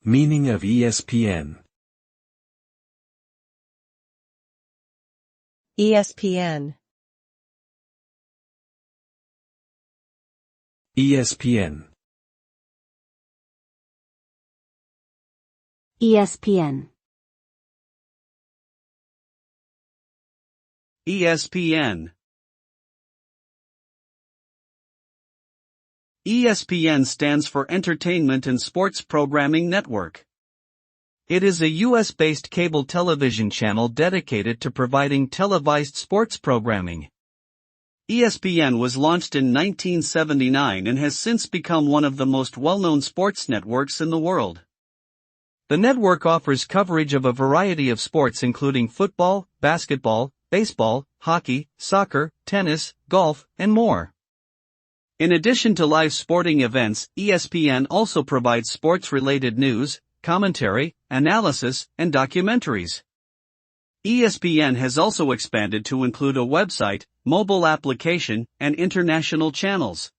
Meaning of ESPN. ESPN. ESPN. ESPN. ESPN. ESPN stands for Entertainment and Sports Programming Network. It is a US-based cable television channel dedicated to providing televised sports programming. ESPN was launched in 1979 and has since become one of the most well-known sports networks in the world. The network offers coverage of a variety of sports including football, basketball, baseball, hockey, soccer, tennis, golf, and more. In addition to live sporting events, ESPN also provides sports-related news, commentary, analysis, and documentaries. ESPN has also expanded to include a website, mobile application, and international channels.